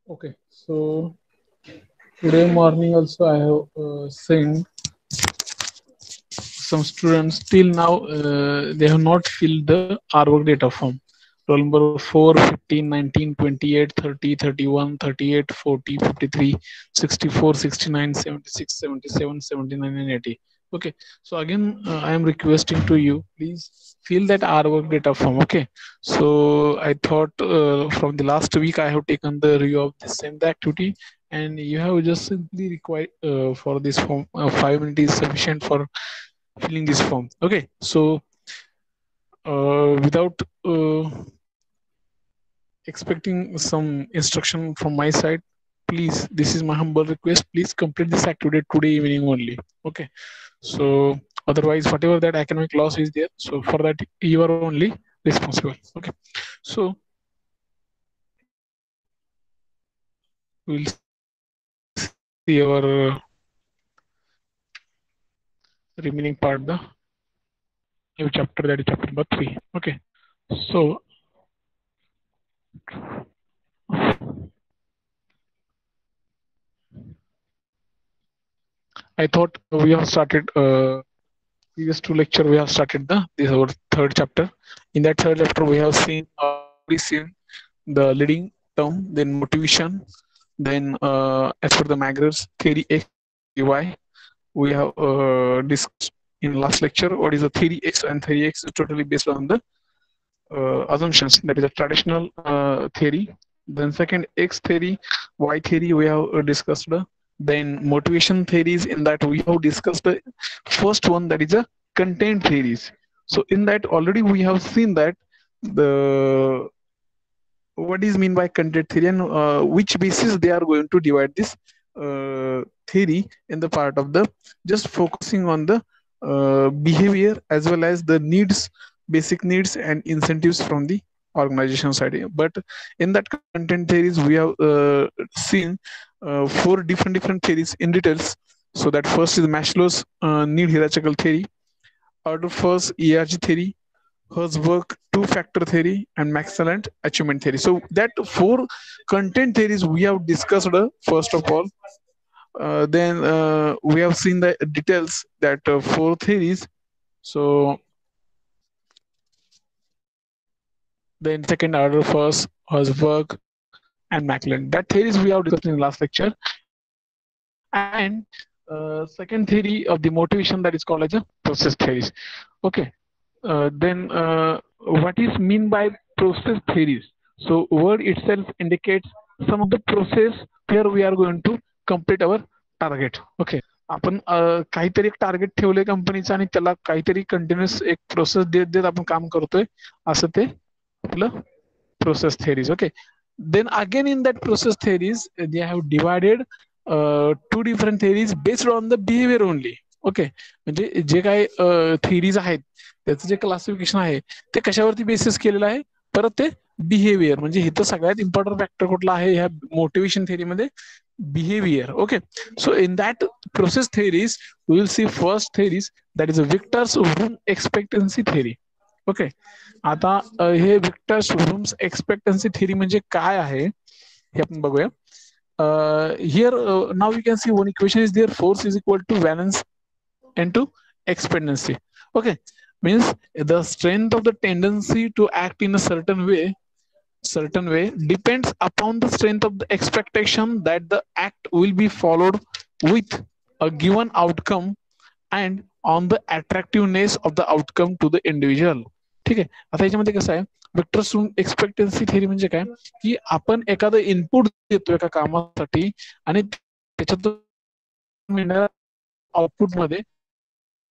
Okay, so today morning also I have seen some students till now they have not filled the R work data form. Roll number 4, 15, 19, 28, 30, 31, 38, 40, 53, 64, 69, 76, 77, 79, and 80. Okay, so again I am requesting to you, please fill that R work data form. Okay, so I thought from the last week I have taken the review of the same the activity, and you have just simply required for this form 5 minutes is sufficient for filling this form. Okay, so without expecting some instruction from my side, please, this is my humble request, please complete this activity today evening only. Okay, so otherwise whatever that academic loss is there, so for that you are only responsible. Okay, so we'll see our remaining part, the new chapter, that is chapter number 3. Okay, so I thought we have started previous two lecture we have started the this our third chapter. In that third chapter we have seen already seen the leading term, then motivation, then as per the Magruder's theory X, theory Y, we have discussed in last lecture what is the theory X, and theory X is totally based on the assumptions, that is a traditional theory. Then second X theory, Y theory we have discussed. Then motivation theories, in that we have discussed the first one, that is a content theories. So in that already we have seen that the what is mean by content theory, and which basis they are going to divide this theory in the part of the just focusing on the behavior as well as the needs, basic needs and incentives from the organization side. But in that content theories we have seen four different theories in details. So that first is Maslow's need hierarchical theory, order first ERG theory, Herzberg two-factor theory, and Maxwell achievement theory. So that four content theories we have discussed first of all. Then we have seen the details that four theories. So then second order first, Herzberg, and Macklin. That theories we have discussed in the last lecture. And second theory of the motivation, that is called as a process theories. Okay. Then what is mean by process theories? So word itself indicates some of the process where we are going to complete our target. Okay, आपण काहीतरी एक target ठेवलंय कंपनीचं आणि त्याला काहीतरी continuous एक process देत देत आपण काम करतोय, असं ते आपलं process theories. Okay, then again in that process theories they have divided two different theories based on the behavior only. Okay, म्हणजे जे काय थिअरीज आहेत त्याचं जे क्लासिफिकेशन आहे ते कशावरती बेसिस केलेलं आहे, परत ते बिहेवियर, म्हणजे इथं सगळ्यात इम्पॉर्टंट फॅक्टर कुठला आहे ह्या मोटिवेशन थेअरीमध्ये, behaviour. Okay, so in that process theories we will see first theories, that is a Victor's Vroom expectancy theory. Okay, आता हे विक्टर्स रूम्स एक्सपेक्टन्सी थेअरी म्हणजे काय आहे हे आपण बघूया. Here now we can see one equation is there, force is equal to valence into expectancy. Okay, means the strength of the tendency to act in a certain way depends upon the strength of the expectation that the act will be followed with a given outcome and on the attractiveness of the outcome to the individual. ठीक आहे, आता याच्यामध्ये कसं आहे, Victus expectancy theory म्हणजे काय, की आपण एखादं इनपुट देतो एका कामासाठी आणि त्याच्यातून मिळणाऱ्या आउटपुट मध्ये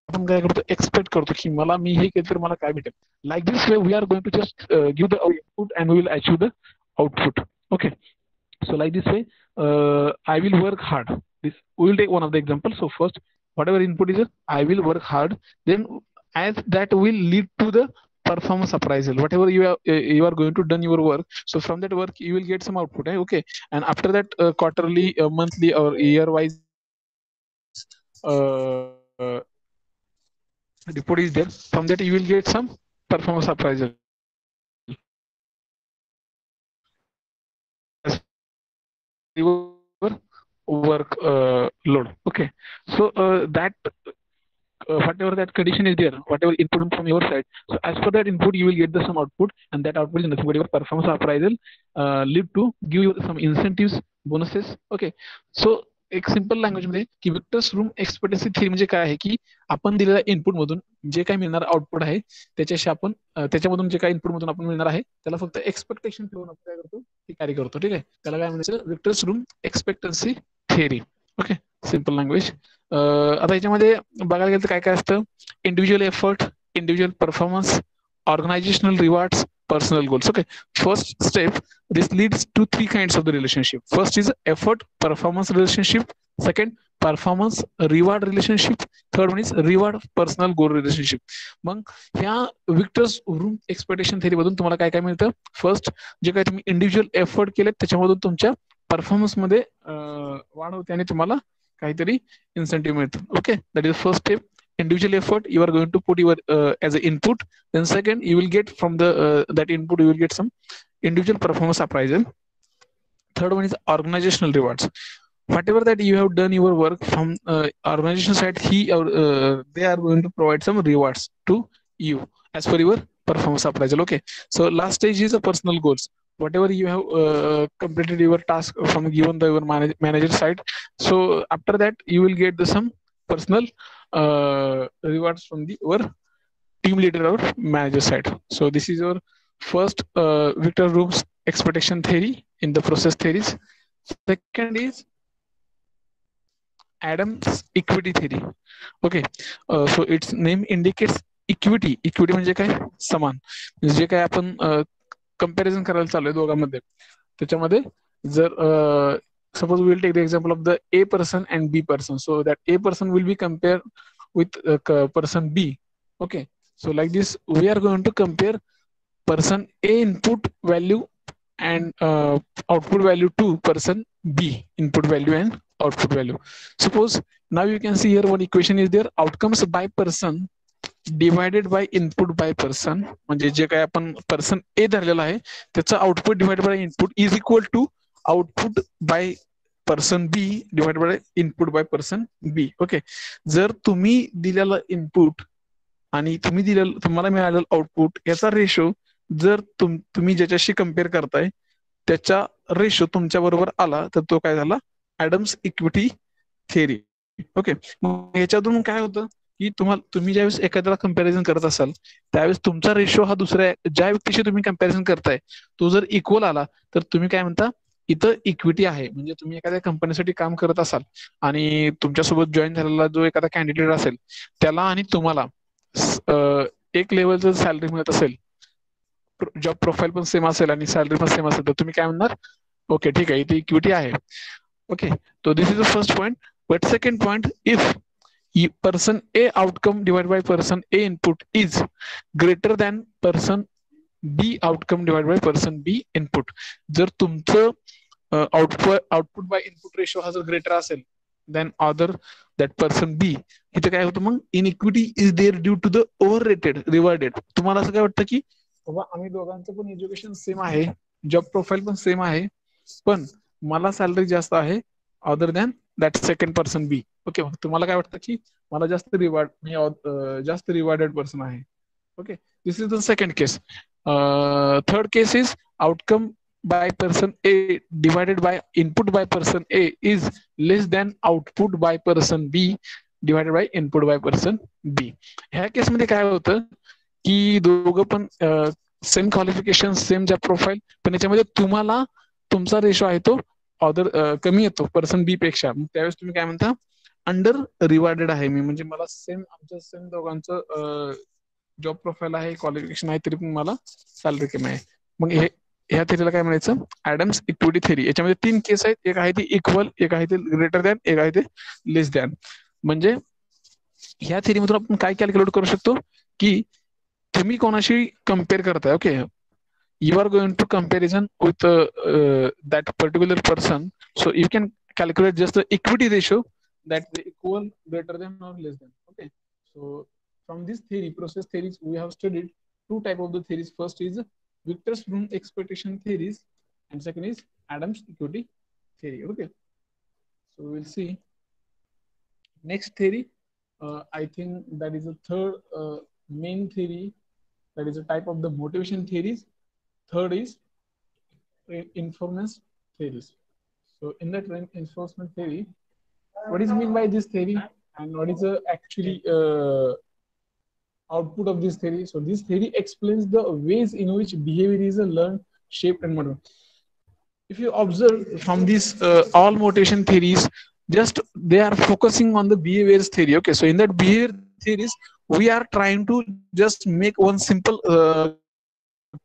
आपण काय करतो, एक्सपेक्ट करतो की मला मी हे केलं तर मला काय भेटेल. Like this way we are going to just give the input and we will achieve the output. Okay, so like this way I will work hard. this we will take one of the examples. So first, whatever input is, I will work hard. Then, as that will lead to the performance appraisal. Whatever you are going to done your work. So from that work, you will get some output. Okay, and after that, quarterly, monthly, or year wise report is there. From that, you will get some performance appraisal your work load. Okay, so that whatever that condition is there, whatever input from your side. So as per that input, you will get the some output, and that output is nothing but your performance appraisal lead to give you some incentives, bonuses. Okay, so एक simple language मध्ये की Victus Vroom expectancy theory म्हणजे काय आहे की आपण दिलेल्या input मधून जे काही मिळणार आउटपुट आहे त्याच्याशी आपण त्याच्यामधून जे काही इनपुट मधून आपण मिळणार आहे त्याला फक्त एक्सपेक्टेशन ठेवून आपण काय करतो ती कॅरी करतो. ठीक आहे, त्याला काय म्हणायचं Victus Vroom expectancy theory. Okay, simple language. आता याच्यामध्ये बघायला गेलं तर काय काय असतं, individual effort, individual performance, organisational rewards, personal goals. Okay, first step, this leads to three kinds of the relationship. First is effort performance relationship, second performance reward relationship, third one is reward personal goal relationship. मग ह्या Victus room expectation theory मधून तुम्हाला काय काय मिळतं, first जे काही तुम्ही individual effort केले त्याच्यामधून तुमच्या परफॉर्मन्स मध्ये वाढ होते आणि तुम्हाला काहीतरी इन्सेंटिव्ह मिळतं. Okay, that is first step. Individual effort you are going to put your as an input. Then second, you will get from the that input you will get some individual performance appraisal. Third one is organizational rewards. Whatever that you have done your work from organization side, they are going to provide some rewards to you as per your performance appraisal. Okay, so last stage is a personal goals. Whatever you have completed your task from given the your manager side, so after that you will get the some personal rewards from the your team leader or manager side. So this is your first Victor Room's expectation theory in the process theories. Second is Adams equity theory. Okay, so its name indicates equity. Equity म्हणजे काय, समान. जे काय आपण comparison करायला चालू आहे दोघांमध्ये त्याच्यामध्ये जर suppose we will take the example of the A person and B person. So that A person will be compared with person B. Okay, so like this we are going to compare person A input value and output value to person B input value and output value. Suppose now you can see here one equation is there, outcomes by person divided by input by person. म्हणजे जे काय आपण person A धरलेला आहे त्याचा output divided by input is equal to output by person B divided by input by person B. Okay, जर तुम्ही दिलेलं इनपुट आणि तुम्हाला मिळालेलं आउटपुट याचा रेशो जर तुम्ही ज्याच्याशी कम्पेअर करताय त्याचा रेशो तुमच्या बरोबर आला तर तो काय झाला, ऍडम्स इक्विटी थेरी. ओके, मग याच्यातून काय होतं की तुम्ही ज्यावेळेस एखाद्याला कंपॅरिझन करत असाल त्यावेळेस तुमचा रेशो हा दुसऱ्या ज्या व्यक्तीशी तुम्ही कंपॅरिझन करताय तो जर इक्वल आला तर तुम्ही काय म्हणता इथं इक्विटी आहे. म्हणजे तुम्ही एखाद्या कंपनीसाठी काम करत असाल आणि तुमच्यासोबत जॉईन झालेला जो एखादा कॅन्डिडेट असेल त्याला आणि तुम्हाला एक लेवलचं सॅलरी मिळत असेल, जॉब प्रोफाईल पण सेम असेल आणि सॅलरी पण सेम असेल तर तुम्ही काय म्हणणार, ओके ठीक आहे इथे इक्विटी आहे. Okay, so this is the first point. But second point, if person A outcome divided by person A input is greater than person B outcome divided by person B input, जर तुमचं output by input ratio हा जर greater असेल than other that person B, इथे काय होतं मग inequity is there due to the over rated rewarded. तुम्हाला असं काय वाटतं की बाबा आम्ही दोघांचं पण एज्युकेशन सेम आहे, जॉब प्रोफाईल पण सेम आहे, पण मला सॅलरी जास्त आहे other than that second person B. Okay, तुम्हाला काय वाटतं की मला जास्त जास्त रिवॉर्डेड पर्सन आहे. Okay, this is the second case. Third case is outcome by person A divided by input by person A is less than output by person B divided by input by person B. ह्या केसमध्ये काय होतं की दोघं पण same qualification same job profile पण याच्यामध्ये तुम्हाला तुमचा रेशो आहे तो अदर कमी येतो पर्सन बी पेक्षा. त्यावेळेस तुम्ही काय म्हणता अंडर रिवॉर्डेड आहे मी, म्हणजे मला आमच्या सेम दोघांचं जॉब प्रोफाईल आहे क्वालिफिकेशन आहे तरी पण मला सॅलरी कमी आहे. मग ह्या थेरीला काय म्हणायचं, ऍडम्स इक्विटी थेरी. याच्यामध्ये 3 केस आहेत, एक आहे ती इक्वल, एक आहे ते ग्रेटर दॅन, एक आहे ते लेस दॅन. म्हणजे ह्या थेरीमधून आपण काय कॅल्क्युलेट करू शकतो की तुम्ही कोणाशी कम्पेअर करताय. Okay, you are going to comparison with that particular person, so you can calculate just the equity ratio that the equal, greater than or less than. Okay, so from this theory, process theories, we have studied two type of the theories. First is Victor's room expectation theories, and second is Adams equity theory. Okay, so we'll see next theory. I think that is the third main theory, that is a type of the motivation theories. Third is reinforcement theories. So in that reinforcement theory, what is mean by this theory and what is the actually output of this theory? So this theory explains the ways in which behavior is learned, shaped, and modeled. If you observe from these all motivation theories, just they are focusing on the behaviors theory. Okay, so in that behavior theories, we are trying to just make one simple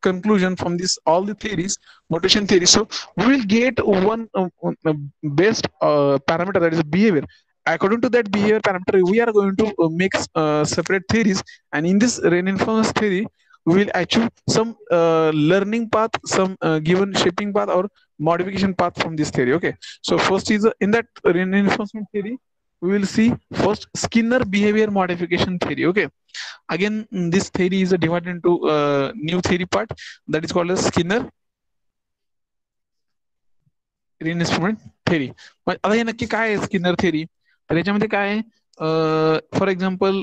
conclusion from this all the theories, motivation theory. So we will get one best parameter, that is behavior. According to that behavior parameter, we are going to make separate theories, and in this reinforcement theory, we will achieve some learning path, some given shaping path or modification path from this theory. Okay, so first is in that reinforcement theory, we will see first Skinner behavior modification theory. Okay, again this theory is divided into new theory part, that is called as Skinner reinforcement theory. आता हे नक्की काय आहे Skinner theory? तर याच्यामध्ये काय आहे, for example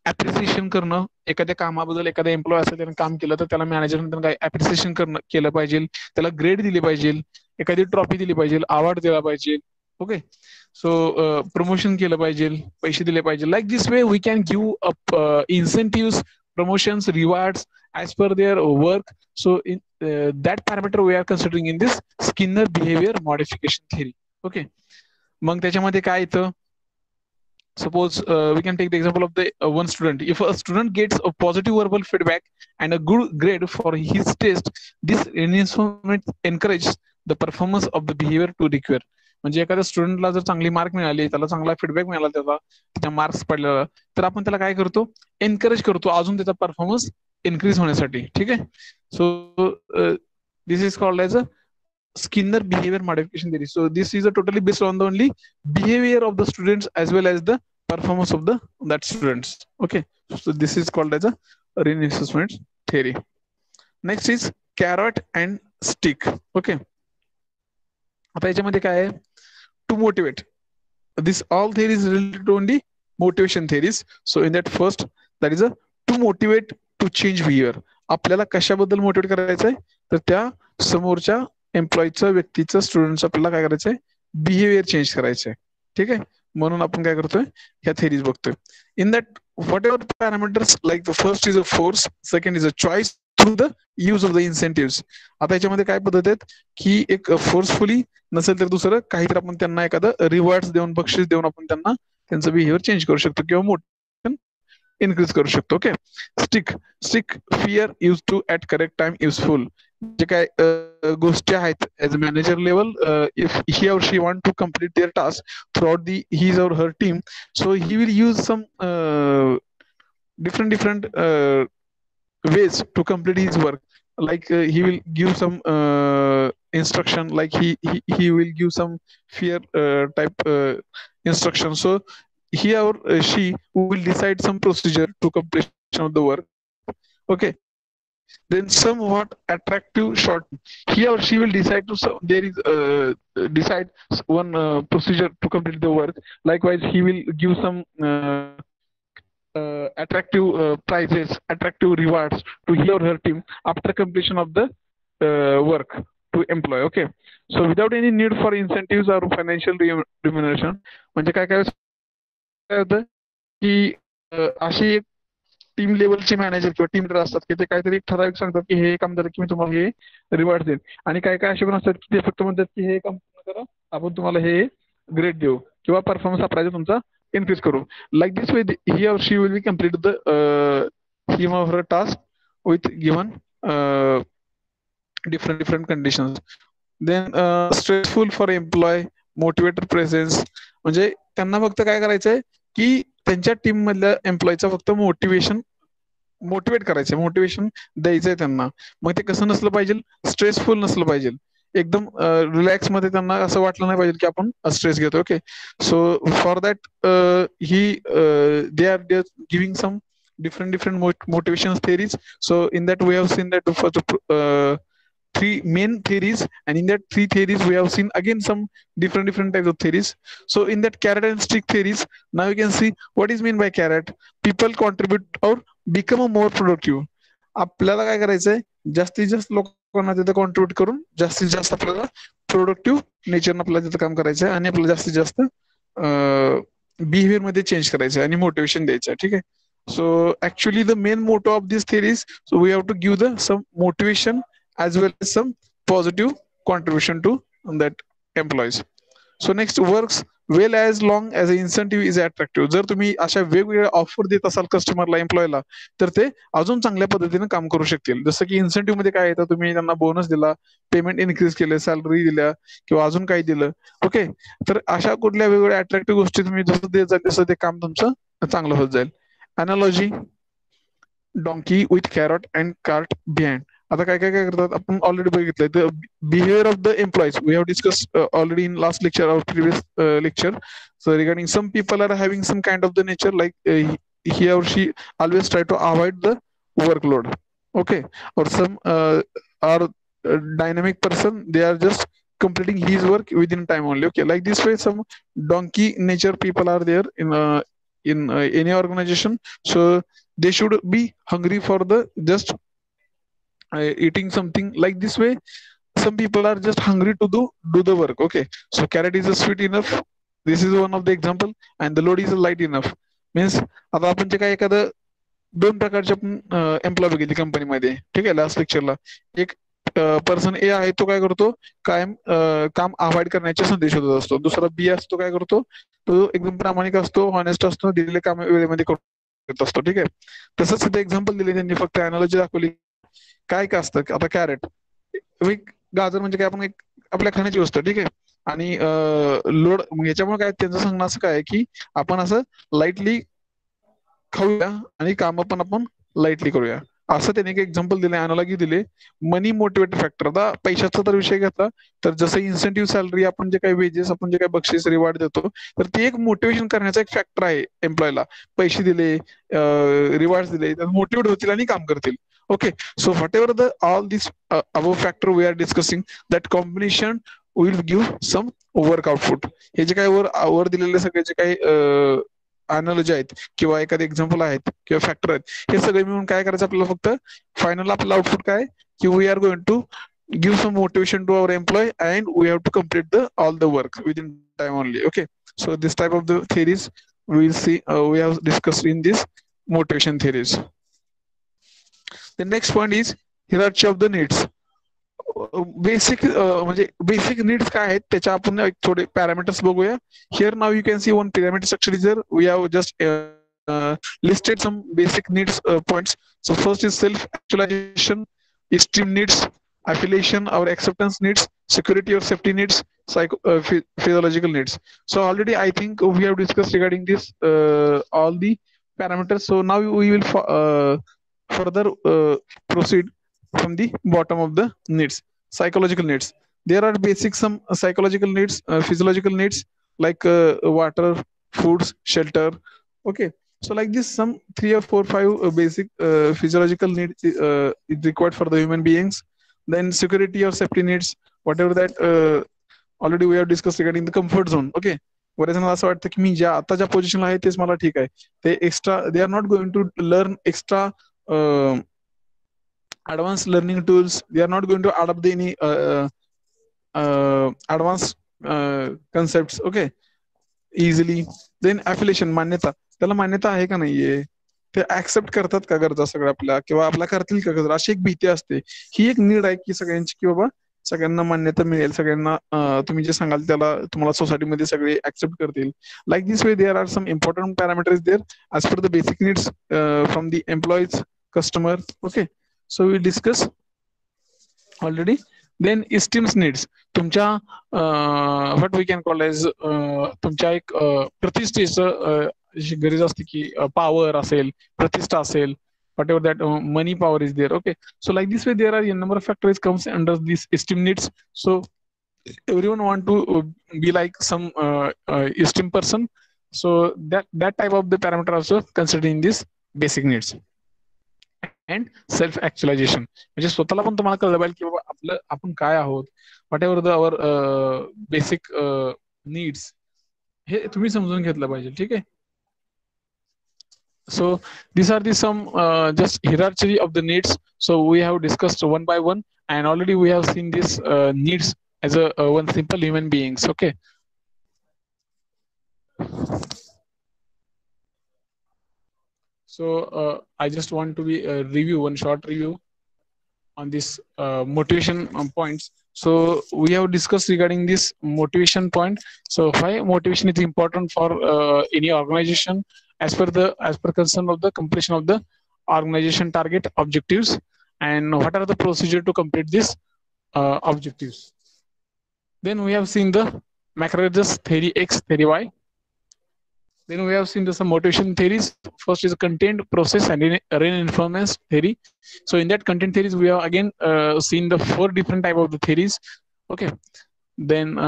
appreciation करणं एखाद्या कामाबद्दल. एखादा एम्प्लॉय असेल, त्याने काम केलं तर त्याला मॅनेजरने काय ऍप्रिसिएशन करणं केलं पाहिजे, त्याला ग्रेड दिली पाहिजे, एखादी ट्रॉफी दिली पाहिजे, अवॉर्ड दिला पाहिजे. ओके, सो प्रमोशन केलं पाहिजे, पैसे दिले पाहिजे. Like this way we can give up incentive, promotions, rewards as per their work. So in that parameter we are considering in this Skinner behavior modification theory. Okay, मग त्याच्यामध्ये काय येतं, suppose we can take the example of the one student. If a student gets a positive verbal feedback and a good grade for his test, this reinforcement encourages the performance of the behavior to require. म्हणजे एखाद्या स्टुडंटला जर चांगली mark मिळाली, त्याला चांगला feedback मिळाला, त्याच्या marks पडलेला, तर आपण त्याला काय करतो, एनकरेज करतो अजून त्याचा परफॉर्मन्स इन्क्रीज होण्यासाठी. ठीक आहे, so this is called as a Skinner behavior modification theory. So this is a totally based on the only behavior of the students as well as the performance of the that students. Okay, so this is called as a reinforcement theory. Next is carrot and stick. Okay, आता याच्यामध्ये काय आहे, to motivate. This all theories related to only motivation theories. So in that first, that is a to motivate to change behavior. आपल्याला कशाबद्दल motivate करायचं आहे, तर त्या समोरच्या एम्प्लॉईचं, व्यक्तीचं, स्टुडंटचं आपल्याला काय करायचंय, बिहेवियर चेंज करायचंय. ठीक आहे, म्हणून आपण काय करतोय, ह्या थेरीज बघतोय. In that what ever parameters, like the first is a force, second is a choice through the use of the incentive. आता याच्यामध्ये काय पद्धत आहेत की एक फोर्सफुली नसेल तर दुसरं काहीतरी आपण त्यांना एखादं रिवॉर्ड्स देऊन, बक्षीस देऊन आपण त्यांना त्यांचं बिहेवियर चेंज करू शकतो किंवा मोटिवेशन इन्क्रीज करू शकतो. Okay, stick stick fear use to at correct time useful. जे काय गोष्टी आहेत as a manager level, if he or she want to complete their task throughout the his or her team, so he will use some different ways to complete his work. Like he will give some instruction, like he will give some fear type instruction. So he or she will decide some procedure to completion of the work. Okay, then somewhat attractive short, he or she will decide to there is decide one procedure to complete the work. Likewise, he will give some attractive prizes, attractive rewards to he or her team after completion of the work to employ. Okay, so without any need for incentives or financial remuneration. म्हणजे काय काय होतं की अशी एक team लेवलचे manager किंवा team leader असतात की ते काहीतरी ठराविक सांगतात की हे काम झालं की मी तुम्हाला हे रिवॉर्ड देईन, आणि काय काय असे पण असतात की ते फक्त म्हणतात की हे काम पूर्ण करा, आपण तुम्हाला हे ग्रेड देऊ किंवा परफॉर्मन्स अप्रायझ तुमचा इन्क्रीज करू. Like this way, he or she will be complete the him or her task with given different conditions. Then stressful for employee, motivator presence. म्हणजे त्यांना फक्त काय करायचंय की त्यांच्या टीम मधल्या एम्प्लॉईचा फक्त मोटिवेट करायचंय, मोटिवेशन द्यायचंय त्यांना. मग ते कसं नसलं पाहिजे, स्ट्रेसफुल नसलं पाहिजे, एकदम रिलॅक्स मध्ये त्यांना असं वाटलं नाही पाहिजे की आपण स्ट्रेस घेतो. Okay, so for that he they are giving some different motivation theories. So in that we have seen that for the three main theories, and in that three theories we have seen again some different types of theories. So in that carrot and stick theories, now you can see what is mean by carrot. People contribute or become a more productive. आपल्याला काय करायचंय, जास्तीत जास्त लोकांना तिथे contribute करून जास्तीत जास्त आपल्याला प्रोडक्टिव्ह नेचरनं आपल्याला तिथं काम करायचं आहे आणि आपल्याला जास्तीत जास्त बिहेवियर मध्ये चेंज करायचं आहे आणि मोटिवेशन द्यायचं आहे. ठीक आहे. So actually the main motto of this theory is, so we have to give the some motivation as well as some positive contribution to that employees. So next, works well as long as the incentive is attractive. जर तुम्ही अशा वेगवेगळ्या offer देत असाल कस्टमरला, एम्प्लॉयला, तर ते अजून चांगल्या पद्धतीने काम करू शकतील. जसं की इन्सेंटिव्ह मध्ये काय येतं, तुम्ही त्यांना बोनस दिला, पेमेंट इन्क्रीज केले, सॅलरी दिल्या किंवा अजून काही दिलं. ओके, तर अशा कुठल्या वेगवेगळ्या अट्रॅक्टिव्ह गोष्टी तुम्ही जसं देत जाल तसं ते काम तुमचं चांगलं होत जाईल. Analogy, donkey with carrot and cart behind. आता काय काय काय करतात आपण ऑलरेडी बघितलंय. The behaviour of the employees we have discuss already in last lecture or previous lecture. So regarding some people are having some kind of the nature like he or she always try to avoid the workload. Okay, or some are dynamic person, they are just completing his work within time only. Okay, like this way some donkey nature people are there in any organization. So they should be hungry for the just eating something. Like this way some people are just hungry to do the work. Okay, so carrot is a sweet enough, this is one of the example, and the load is light enough. Means आता आपण जे काय एखादं दोन प्रकारचे आपण employ बघितले कंपनीमध्ये. ठीक आहे, लास्ट लेक्चरला एक पर्सन ए आहे, तो काय करतो, कायम काम अवॉइड करण्याचे संदेश शोधत असतो. दुसरा बी असतो, काय करतो, तो एकदम प्रामाणिक असतो, हॉनेस्ट असतो, दिलेले काम वेळेमध्ये करत असतो. ठीक आहे, तसंच इथे एक्झाम्पल दिले त्यांनी, फक्त अनालॉजी दाखवली. काय काय असतं आता, कॅरेट, गाजर म्हणजे काय, आपण एक आपल्या खाण्याची वस्तू. ठीक आहे, आणि लोड, याच्यामुळे काय त्यांचं सांगणं असं काय की आपण असं लाईटली खाऊया आणि काम पण आपण लाईटली करूया, असं त्यांनी एक एक्झाम्पल दिले, अनालॉजी दिले. मनी मोटिवेटर फॅक्टर, आता पैशाचा तर विषय घेतला तर जसं इन्सेंटिव्ह सॅलरी, आपण जे काही वेजेस, आपण जे काही बक्षीस रिवॉर्ड देतो, तर ते एक मोटिवेशन करण्याचा एक फॅक्टर आहे. एम्प्लॉयला पैसे दिले, रिवॉर्ड दिले, तर मोटिवेट होतील आणि काम करतील. Okay, so whatever the all this above factor we are discussing, that combination will give some work output. हे जे काही वर दिलेले सगळे जे काही अनालॉजी आहेत किंवा एखादे एक्झाम्पल आहेत किंवा फॅक्टर आहेत, हे सगळे मिळून काय करायचं आपल्याला, फक्त फायनल आपलं आउटपुट काय की we are going to give some motivation to our employee and we have to complete all the work within time only. Okay, so this type of the theories we will see, we have discussed in this motivation theories. The next point is hierarchy of the needs. Basic म्हणजे basic needs काय आहेत त्याच्या आपण एक थोडे parameters बघूया. Here now you can see one pyramid structure is there. We have just listed some basic needs points. So first is self actualization, esteem needs, affiliation or acceptance needs, security or safety needs, physiological needs. So already I think we have discussed regarding this all the parameters. So now we will further proceed from the bottom of the needs. Psychological needs, there are basic some psychological needs, physiological needs like water, foods, shelter. Okay, so like this some 3 or 4 5 basic physiological needs is required for the human beings. Then security or safety needs, whatever that already we have discussed regarding the comfort zone. Okay, बरेच जणांना असं वाटतं की मी ज्या आता ज्या पोझिशनला आहे तेच मला ठीक आहे, ते extra they are not going to learn extra advanced learning tools. They are not going to adopt any advanced concepts. Okay, easily. Then affiliation, मान्यता, त्याला मान्यता आहे का नाहीये, ते ऍक्सेप्ट करतात का गरजा सगळ्या आपल्या, किंवा आपल्या करतील का गरजा, अशी एक भीती असते. ही एक नीड आहे की सगळ्यांची, की बाबा सगळ्यांना मान्यता मिळेल, सगळ्यांना तुम्ही जे सांगाल त्याला तुम्हाला सोसायटीमध्ये सगळे ऍक्सेप्ट करतील. Like this way there are some important parameters there as per the basic needs from the employees, customer. Okay, so we discuss already. Then esteems needs तुमच्या what we can call as तुमच्या एक प्रतिष्ठेचं जी गरज असते की power असेल, प्रतिष्ठा असेल, whatever that money power is there. Okay, so like this way there are a number of factors comes under these esteem needs. So everyone want to be like some esteem person, so that type of the parameter also considered in this basic needs. And self actualization म्हणजे स्वतःला पण तुम्हाला कळलं पाहिजे की बाबा आपलं आपण काय आहोत, whatever the our basic needs, हे तुम्ही समजून घेतलं पाहिजे. ठीक आहे. So these are the some just hierarchy of the needs. So we have discussed one by one, and already we have seen these needs as a one simple human beings. Okay. So I just want to be review one short review on this motivation points. So we have discussed regarding this motivation point. So why motivation is important for any organization as per concern of the completion of the organization target objectives, and what are the procedure to complete this objectives. Then we have seen the McRae's theory X, theory Y. Then we have seen some motivation theories. First is content, process, and reinforcement theory. So in that content theories, we have again seen the 4 different type of the theories. Okay. Then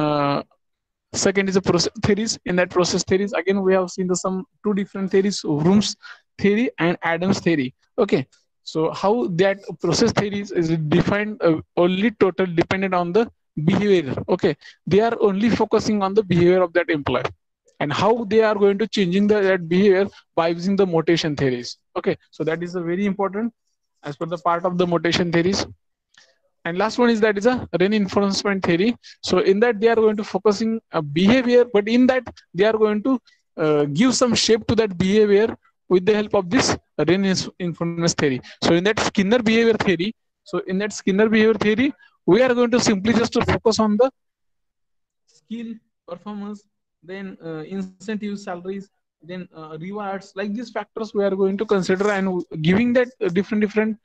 second is the process theories. In that process theories, again we have seen some 2 different theories: Vroom's theory and Adams theory. Okay. So how that process theories is defined only total dependent on the behavior. Okay. They are only focusing on the behavior of that employee, and how they are going to changing that behavior by using the motivation theories. Okay, so that is a very important as per the part of the motivation theories. And last one is that is a reinforcement theory. So in that they are going to focusing a behavior, but in that they are going to give some shape to that behavior with the help of this reinforcement theory. So in that Skinner behavior theory, we are going to simply just to focus on the skill, performance, then incentives, salaries, then rewards. Like these factors we are going to consider, and giving that different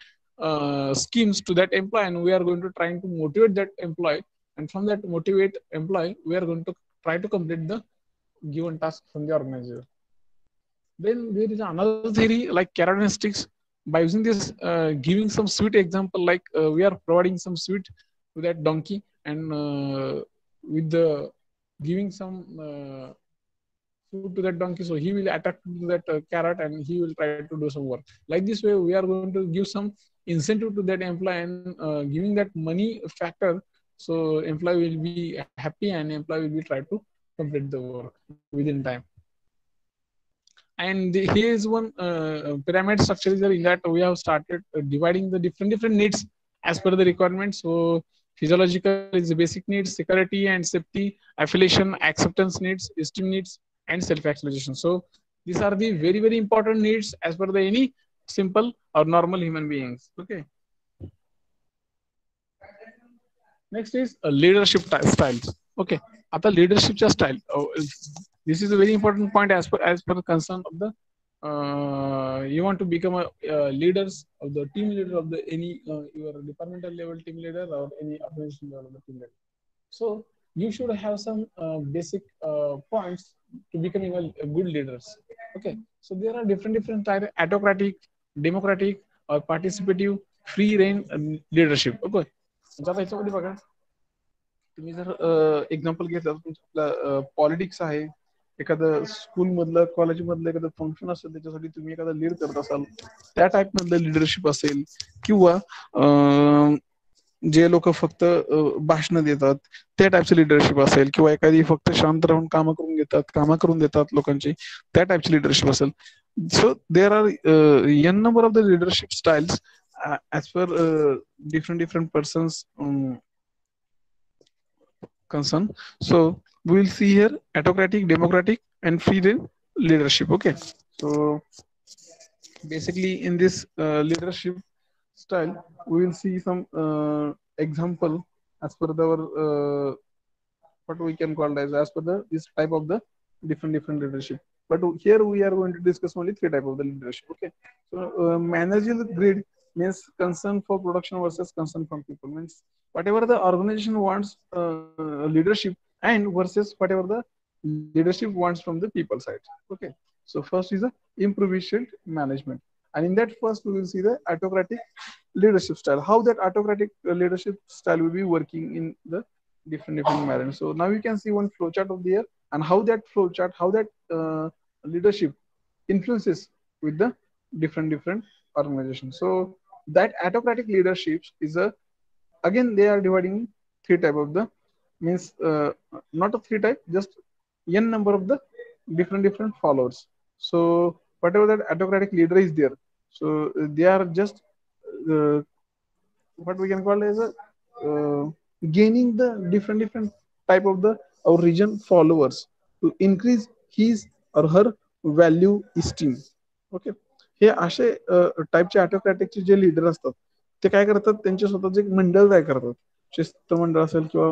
schemes to that employee, and we are going to trying to motivate that employee, and from that motivate employee we are going to try to complete the given task from the organizer. Then there is another theory like characteristics. By using this, giving some sweet example, like we are providing some sweet to that donkey, and with the giving some food to that donkey, so he will attack to that carrot and he will try to do some work. Like this way, we are going to give some incentive to that employee, and giving that money factor, so employee will be happy and employee will be try to complete the work within time. And here is one pyramid structure is there. In that we have started dividing the different needs as per the requirement. So physiological is the basic needs, security and safety, affiliation, acceptance needs, esteem needs, and self-actualization. So these are the very important needs as per the any simple or normal human beings. Okay. Next is leadership styles. Okay. After leadership style, this is a very important point as per the concern of the you want to become a leaders of the team leader of the any your departmental level team leader or any organization level of the team leader. So you should have some basic points to becoming a good leaders. Okay, so there are different type: autocratic, democratic, or participative, free reign leadership. Okay, आता याच्यामध्ये बघा, तुम्ही जर example घेतलं, तुमचं politics आहे, एखादं school मधलं कॉलेज मधलं एखादं फंक्शन असेल, त्याच्यासाठी तुम्ही एखादा लीड करत असाल, त्या टाइप मधलं लिडरशिप असेल, किंवा जे लोक फक्त भाषण देतात त्या टाइपचं लिडरशिप असेल, किंवा एखादी फक्त शांत राहून काम करून देतात लोकांची, त्या टाइपची लिडरशिप असेल. So there are an number of the leadership styles as per different persons concern. So we will see here autocratic, democratic, and free leadership. Okay, so basically in this leadership style we will see some example as per our what we can call as per the this type of the different leadership. But here we are going to discuss only 3 type of the leadership. Okay, so managerial grid means concern for production versus concern from people, means whatever the organization wants leadership and versus whatever the leadership wants from the people side. Okay, so first is the improvised management, and in that first we will see the autocratic leadership style, how that autocratic leadership style will be working in the different manners. So now you can see one flowchart of there, and how that flowchart, how that leadership influences with the different organizations. So that autocratic leaderships is a, again they are dividing three type of the, means not a three type, just n number of the different followers. So whatever that autocratic leader is there, so they are just uh, what we can call as a gaining the different type of the our region followers to increase his or her value esteem. Okay, हे असे टाईपचे ऑटोक्रॅटिकचे जे leader असतात ते काय करतात, त्यांचे स्वतःचे एक मंडळ तयार करतात, शिस्त मंडळ असेल किंवा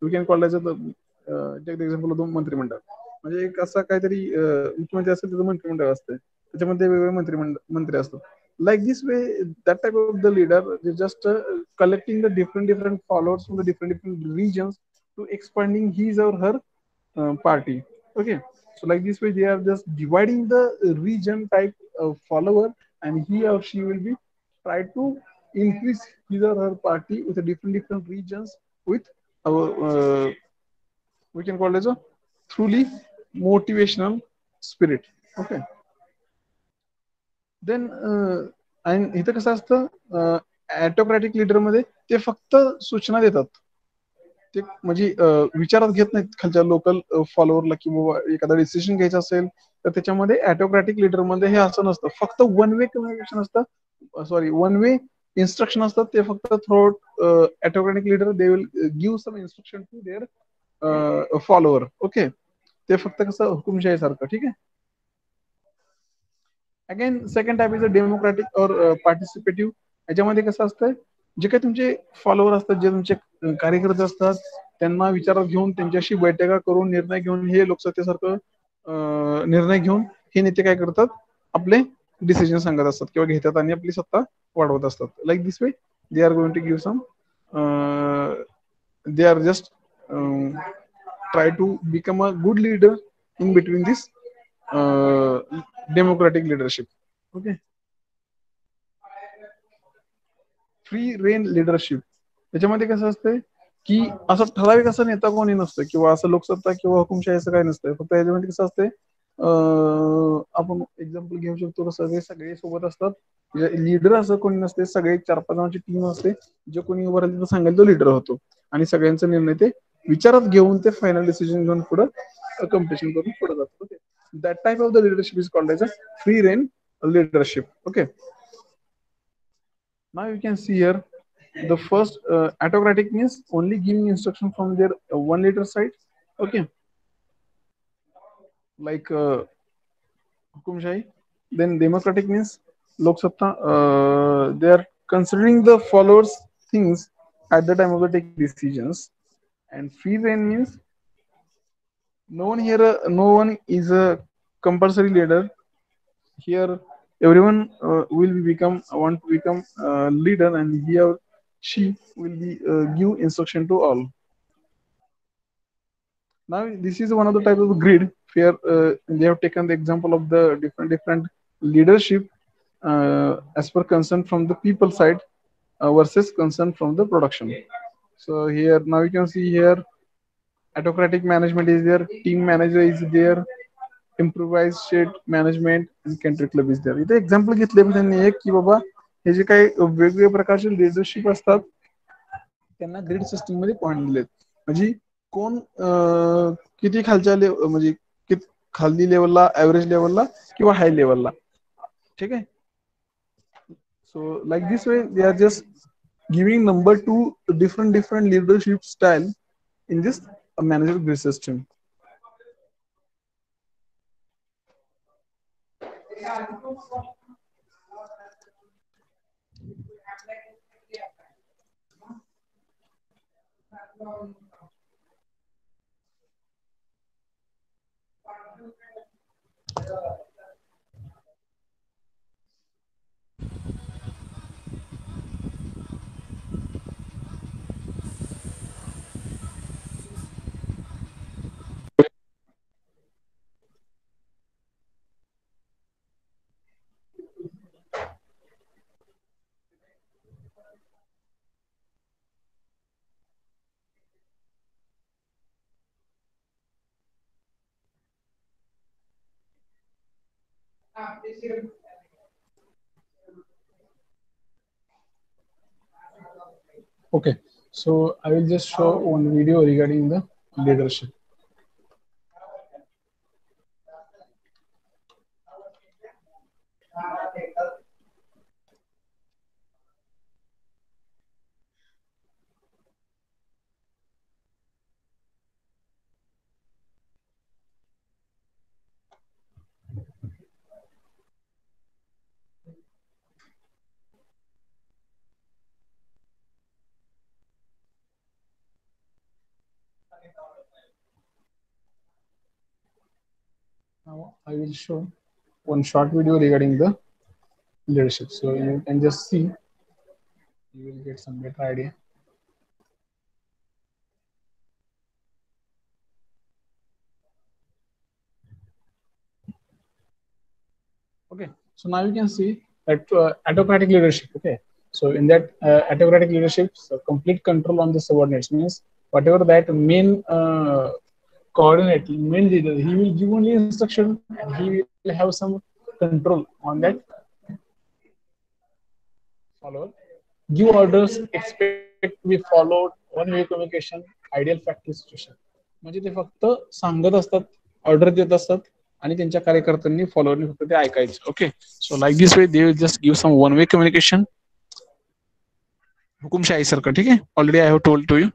we can call as example होतो मंत्रिमंडळ. म्हणजे एक असा काहीतरी मुख्यमंत्री असेल त्याचं मंत्रिमंडळ असते, त्याच्यामध्ये वेगवेगळे मंत्री असतात. Like this way, that type of the leader is just collecting the different followers from the different regions to expanding his or her party. Okay, so like this way they are just dividing the region type of follower, and he or she will be try to increase his or her party with the different regions with our we can call it as a truly motivational spirit. Okay, then आणि इथं कसं असतं ऑटोक्रॅटिक leader मध्ये ते फक्त सूचना देतात, ते म्हणजे विचारात घेत नाहीत खालच्या लोकल फॉलोअरला, की बाबा एखादा डिसिजन घ्यायचा असेल तर त्याच्यामध्ये ऑटोक्रॅटिक लीडर मध्ये हे असं नसतं, फक्त वन वे कम्युनिकेशन असतं, सॉरी वन वे इन्स्ट्रक्शन असतात. ते फक्त through autocratic leader they will give some instruction to their follower. Okay, ते फक्त कसं हुकुमशाही सारखं. ठीक आहे. Again second type is a democratic or participative. याच्यामध्ये कसं असतं, जे काही तुमचे फॉलोअर असतात, जे तुमचे कार्यकर्ते असतात, त्यांना विचारात घेऊन त्यांच्याशी बैठका करून निर्णय घेऊन हे लोकसत्तेसारखं निर्णय घेऊन हे नेते काय करतात, आपले डिसिजन सांगत असतात किंवा घेतात आणि आपली सत्ता वाढवत असतात. Like this way they are going to give some, they are just try to become a good leader in between this uh, democratic leadership. Okay, free rein leadership. त्याच्यामध्ये कसं असतंय की असं ठराविक असा नेता कोणी नसतं किंवा असं लोकसत्ता किंवा हुकुमशाही असं काही नसतं. फक्त याच्यामध्ये कसं असतंय, आपण एक्झाम्पल घेऊ शकतो, सगळे सगळे सोबत असतात. लीडर असं कोणी नसते, सगळे 4-5 जणांची टीम असते, जे कोणी उभं राहिलं सांगेल तो लीडर होतो आणि सगळ्यांचा निर्णय ते विचारात घेऊन ते फायनल डिसिजन घेऊन पुढे कम्पिटिशन करून पुढे जातात. That type of the leadership is called as a free rein leadership. Okay, now you can see here the first autocratic means only giving instruction from their one leader side. Okay, like hukumshahi. Then democratic means lok satta, they are considering the followers things at the time of the taking decisions. And free reign means no one here, no one is a compulsory leader here. Everyone will become want to become leader, and he or she will be give instruction to all. Now this is one of the type of grid where they have taken the example of the different leadership as per concern from the people side versus concern from the production. So here now you can see here autocratic management is there, team manager is there, improvised state management and country club is there. इथे example घेतले त्यांनी एक की बाबा हे जे काही वेगवेगळ्या प्रकारचे leadership असतात त्यांना ग्रेड सिस्टीम मध्ये पॉईंट दिलेत. म्हणजे कोण किती खालच्या म्हणजे खाली लेवलला, ऍव्हरेज लेवलला किंवा हाय लेवलला. ठीक आहे. So like this way they are just giving number to different leadership style in this manager grid system. Okay, so I will just show one video regarding the leadership. Now I will show one short video regarding the leadership. So you can just see, you will get some better idea. Okay, so now you can see that autocratic leadership. Okay, so in that autocratic leadership, so complete control on the subordinates means whatever that main coordinate, main leader, he will give only instruction and he will have some control on that follower. Give orders, expect to be followed, one way communication, ideal practice situation. म्हणजे ते फक्त सांगत असतात, order देत असतात आणि त्यांच्या कार्यकर्त्यांनी फॉलोअरनी फक्त ते ऐकायचं. Okay, so like this way they will just give some one way communication, हुकुमशाही सारखं. ठीक आहे, already I have told to you.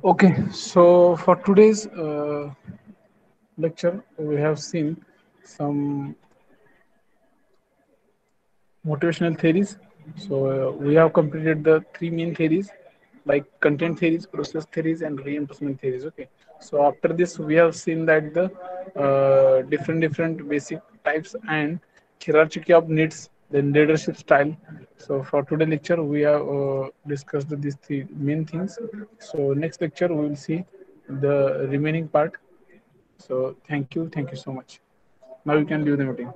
Okay, so for today's lecture, we have seen some motivational theories. So we have completed the three main theories like content theories, process theories, and reinforcement theories. Okay. So after this, we have seen that the different basic types and hierarchy of needs, then leadership style. So for today lecture, we have discussed these three main things. So next lecture, we will see the remaining part. So thank you so much. Now you can leave the meeting.